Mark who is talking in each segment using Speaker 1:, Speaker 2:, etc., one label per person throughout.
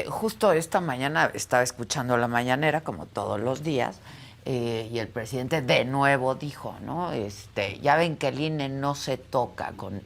Speaker 1: Justo esta mañana estaba escuchando la mañanera, como todos los días, y el presidente de nuevo dijo, ¿no? Ya ven que el INE no se toca con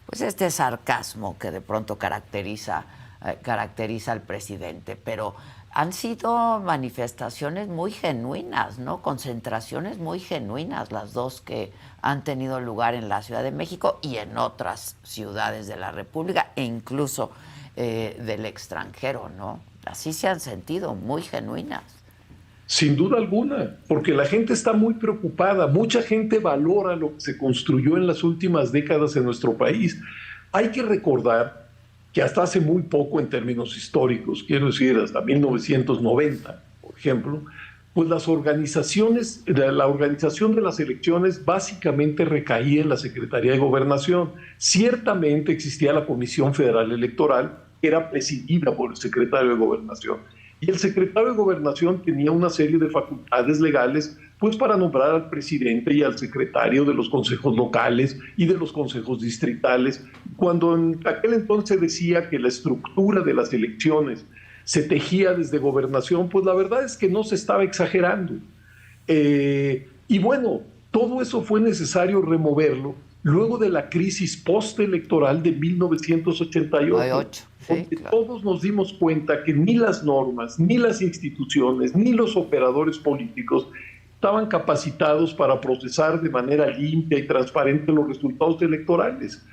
Speaker 1: pues este sarcasmo que de pronto caracteriza al presidente, pero han sido manifestaciones muy genuinas, ¿no? Concentraciones muy genuinas, las dos que han tenido lugar en la Ciudad de México y en otras ciudades de la República, e incluso del extranjero, ¿no? Así se han sentido, muy genuinas.
Speaker 2: Sin duda alguna, porque la gente está muy preocupada, mucha gente valora lo que se construyó en las últimas décadas en nuestro país. Hay que recordar que hasta hace muy poco en términos históricos, quiero decir hasta 1990, por ejemplo, pues las organizaciones, la organización de las elecciones básicamente recaía en la Secretaría de Gobernación. Ciertamente existía la Comisión Federal Electoral, que era presidida por el secretario de Gobernación. Y el secretario de Gobernación tenía una serie de facultades legales, pues para nombrar al presidente y al secretario de los consejos locales y de los consejos distritales. Cuando en aquel entonces se decía que la estructura de las elecciones se tejía desde gobernación, pues la verdad es que no se estaba exagerando. Y bueno, todo eso fue necesario removerlo luego de la crisis postelectoral de 1988,
Speaker 1: Sí,
Speaker 2: donde
Speaker 1: claro.
Speaker 2: todos nos dimos cuenta que ni las normas, ni las instituciones, ni los operadores políticos estaban capacitados para procesar de manera limpia y transparente los resultados electorales.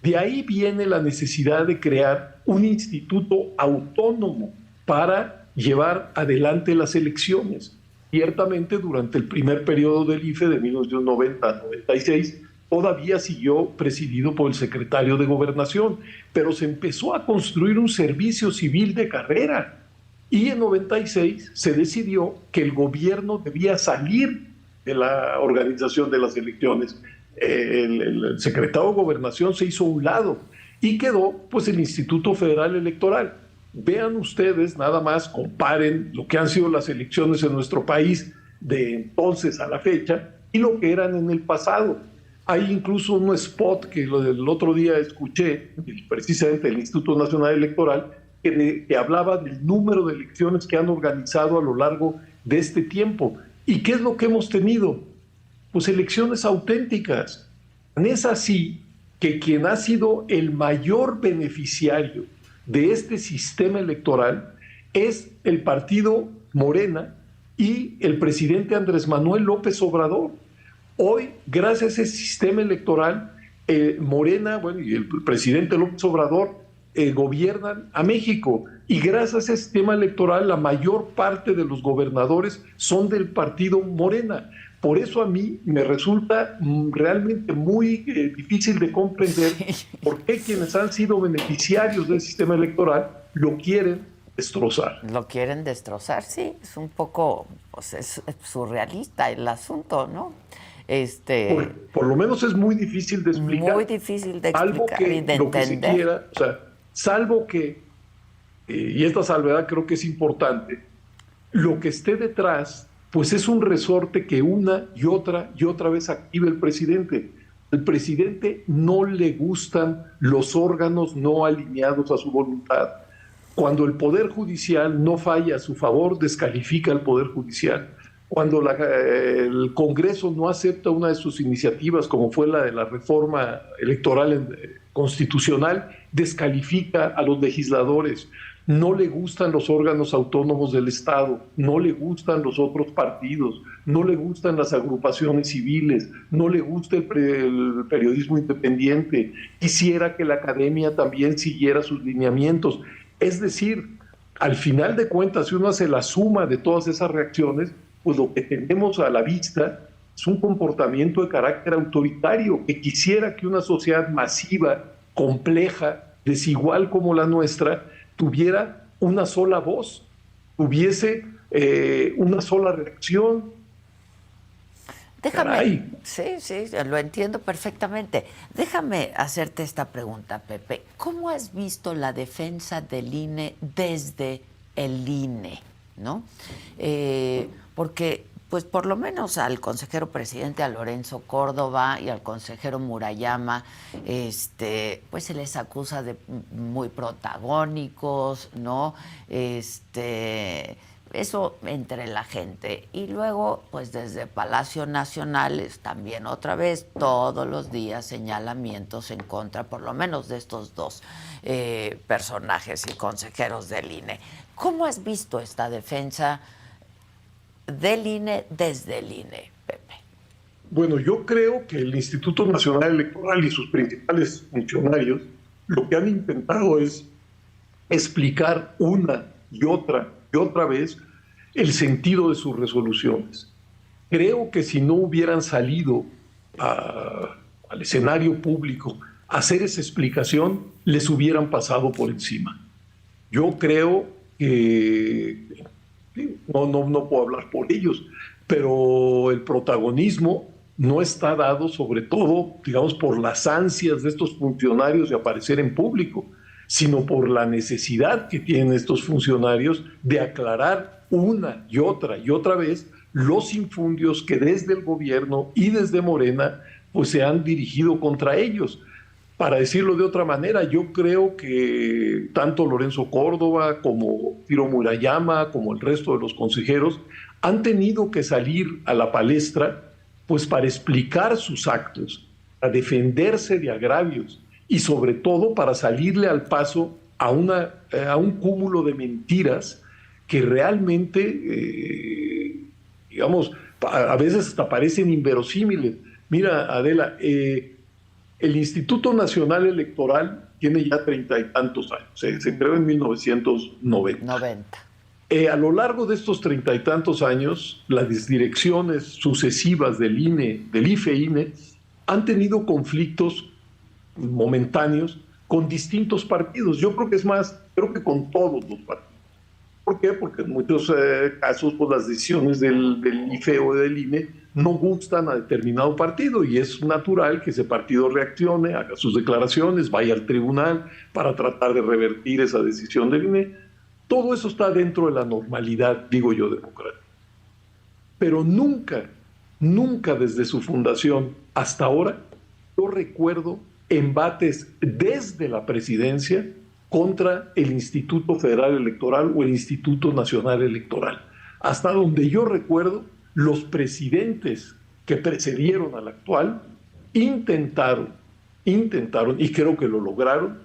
Speaker 2: De ahí viene la necesidad de crear un instituto autónomo para llevar adelante las elecciones. Ciertamente, durante el primer periodo del IFE de 1990 a 96, todavía siguió presidido por el secretario de Gobernación, pero se empezó a construir un servicio civil de carrera. Y en 96 se decidió que el gobierno debía salir de la organización de las elecciones. El secretario de Gobernación se hizo a un lado y quedó pues el Instituto Federal Electoral. Vean ustedes, nada más comparen lo que han sido las elecciones en nuestro país de entonces a la fecha y lo que eran en el pasado. Hay incluso un spot que el otro día escuché, precisamente del Instituto Nacional Electoral, que hablaba del número de elecciones que han organizado a lo largo de este tiempo. ¿Y qué es lo que hemos tenido? Pues elecciones auténticas. Es así que quien ha sido el mayor beneficiario de este sistema electoral es el partido Morena y el presidente Andrés Manuel López Obrador. Hoy, gracias a ese sistema electoral, Morena, bueno, y el presidente López Obrador gobiernan a México. Y gracias a ese sistema electoral, la mayor parte de los gobernadores son del partido Morena. Por eso a mí me resulta realmente muy difícil de comprender por qué quienes han sido beneficiarios del sistema electoral lo quieren destrozar.
Speaker 1: Lo quieren destrozar, sí, es un poco, pues es surrealista el asunto, ¿no?
Speaker 2: Por lo menos es muy difícil de explicar.
Speaker 1: Muy difícil de
Speaker 2: Salvo
Speaker 1: explicar y
Speaker 2: que
Speaker 1: de
Speaker 2: lo que se
Speaker 1: entender.
Speaker 2: quiera, o sea, salvo que, y esta salvedad creo que es importante, lo que esté detrás, pues es un resorte que una y otra vez activa el presidente. Al presidente no le gustan los órganos no alineados a su voluntad. Cuando el Poder Judicial no falla a su favor, descalifica al Poder Judicial. Cuando el Congreso no acepta una de sus iniciativas, como fue la de la reforma electoral constitucional, descalifica a los legisladores. No le gustan los órganos autónomos del Estado, no le gustan los otros partidos, no le gustan las agrupaciones civiles, no le gusta el periodismo independiente. Quisiera que la academia también siguiera sus lineamientos. Es decir, al final de cuentas, si uno hace la suma de todas esas reacciones, pues lo que tenemos a la vista es un comportamiento de carácter autoritario que quisiera que una sociedad masiva, compleja, desigual como la nuestra, tuviera una sola voz, tuviese una sola reacción.
Speaker 1: Déjame,
Speaker 2: Caray.
Speaker 1: sí, sí, lo entiendo perfectamente. Déjame hacerte esta pregunta, Pepe. ¿Cómo has visto la defensa del INE desde el INE? ¿No? Porque pues por lo menos al consejero presidente, a Lorenzo Córdoba y al consejero Murayama, pues se les acusa de muy protagónicos, ¿no? Eso entre la gente. Y luego, pues desde Palacio Nacional, también otra vez, todos los días señalamientos en contra, por lo menos de estos dos personajes y consejeros del INE. ¿Cómo has visto esta defensa del INE desde el INE, Pepe?
Speaker 2: Bueno, yo creo que el Instituto Nacional Electoral y sus principales funcionarios lo que han intentado es explicar una y otra vez el sentido de sus resoluciones. Creo que si no hubieran salido al escenario público a hacer esa explicación, les hubieran pasado por encima. Yo creo que no puedo hablar por ellos, pero el protagonismo no está dado sobre todo, digamos, por las ansias de estos funcionarios de aparecer en público, sino por la necesidad que tienen estos funcionarios de aclarar una y otra vez los infundios que desde el gobierno y desde Morena pues se han dirigido contra ellos. Para decirlo de otra manera, yo creo que tanto Lorenzo Córdoba como Ciro Murayama, como el resto de los consejeros, han tenido que salir a la palestra pues para explicar sus actos, para defenderse de agravios y sobre todo para salirle al paso a un cúmulo de mentiras que realmente, digamos, a veces hasta parecen inverosímiles. Mira, Adela, el Instituto Nacional Electoral tiene ya 30 y tantos años, se creó en 1990. A lo largo de estos 30 y tantos años, las direcciones sucesivas del INE, del IFE-INE, han tenido conflictos momentáneos con distintos partidos. Yo creo que es más, creo que con todos los partidos. ¿Por qué? Porque en muchos casos pues, las decisiones del IFE o del INE no gustan a determinado partido y es natural que ese partido reaccione, haga sus declaraciones, vaya al tribunal para tratar de revertir esa decisión del INE. Todo eso está dentro de la normalidad, digo yo, democrática. Pero nunca desde su fundación hasta ahora, yo recuerdo embates desde la presidencia contra el Instituto Federal Electoral o el Instituto Nacional Electoral. Hasta donde yo recuerdo, los presidentes que precedieron al actual intentaron, y creo que lo lograron,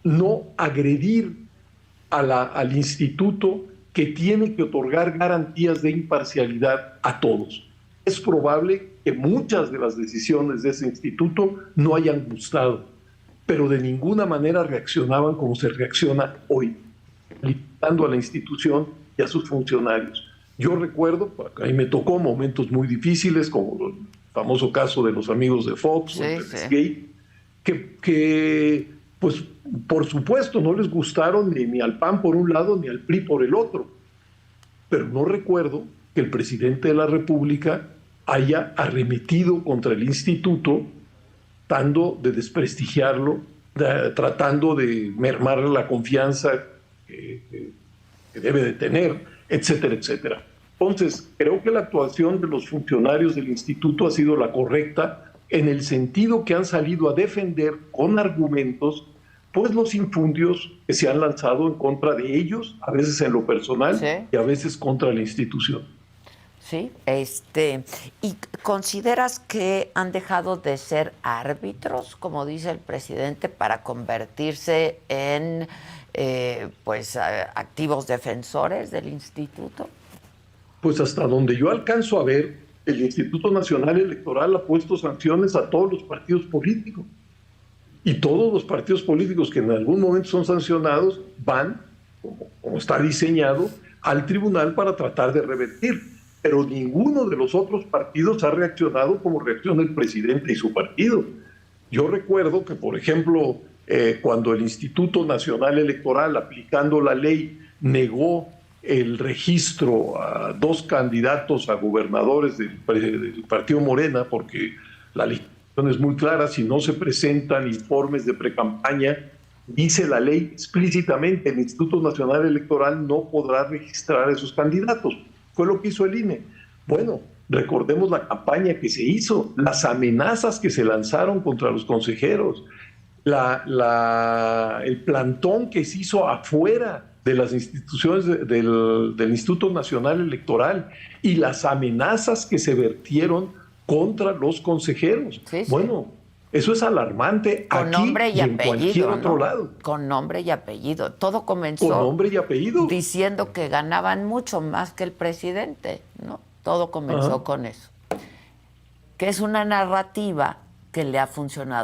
Speaker 2: no agredir al instituto que tiene que otorgar garantías de imparcialidad a todos. Es probable que muchas de las decisiones de ese instituto no hayan gustado, pero de ninguna manera reaccionaban como se reacciona hoy, limitando a la institución y a sus funcionarios. Yo recuerdo, a mí me tocó momentos muy difíciles, como el famoso caso de los amigos de Fox, o el Gate, que pues por supuesto no les gustaron ni al PAN por un lado ni al PRI por el otro, pero no recuerdo que el presidente de la República haya arremetido contra el instituto, tratando de desprestigiarlo, tratando de mermarle la confianza que debe de tener, etcétera, etcétera. Entonces, creo que la actuación de los funcionarios del instituto ha sido la correcta en el sentido que han salido a defender con argumentos pues los infundios que se han lanzado en contra de ellos, a veces en lo personal y a veces contra la institución.
Speaker 1: Sí, ¿y consideras que han dejado de ser árbitros, como dice el presidente, para convertirse en activos defensores del instituto?
Speaker 2: Pues hasta donde yo alcanzo a ver, el Instituto Nacional Electoral ha puesto sanciones a todos los partidos políticos. Y todos los partidos políticos que en algún momento son sancionados van, como está diseñado, al tribunal para tratar de revertir. Pero ninguno de los otros partidos ha reaccionado como reacciona el presidente y su partido. Yo recuerdo que, por ejemplo, cuando el Instituto Nacional Electoral, aplicando la ley, negó el registro a 2 candidatos a gobernadores del partido Morena, porque la legislación es muy clara, si no se presentan informes de precampaña, dice la ley explícitamente, el Instituto Nacional Electoral no podrá registrar a esos candidatos. fue lo que hizo el INE. Bueno, recordemos la campaña que se hizo, las amenazas que se lanzaron contra los consejeros, el plantón que se hizo afuera de las instituciones del Instituto Nacional Electoral y las amenazas que se vertieron contra los consejeros.
Speaker 1: Sí, sí.
Speaker 2: Bueno, eso es alarmante
Speaker 1: con
Speaker 2: aquí
Speaker 1: nombre y
Speaker 2: en
Speaker 1: apellido,
Speaker 2: cualquier otro
Speaker 1: ¿no?
Speaker 2: lado.
Speaker 1: Con nombre y apellido. Todo comenzó
Speaker 2: con nombre y apellido,
Speaker 1: diciendo que ganaban mucho más que el presidente, ¿no? Todo comenzó con eso. Que es una narrativa que le ha funcionado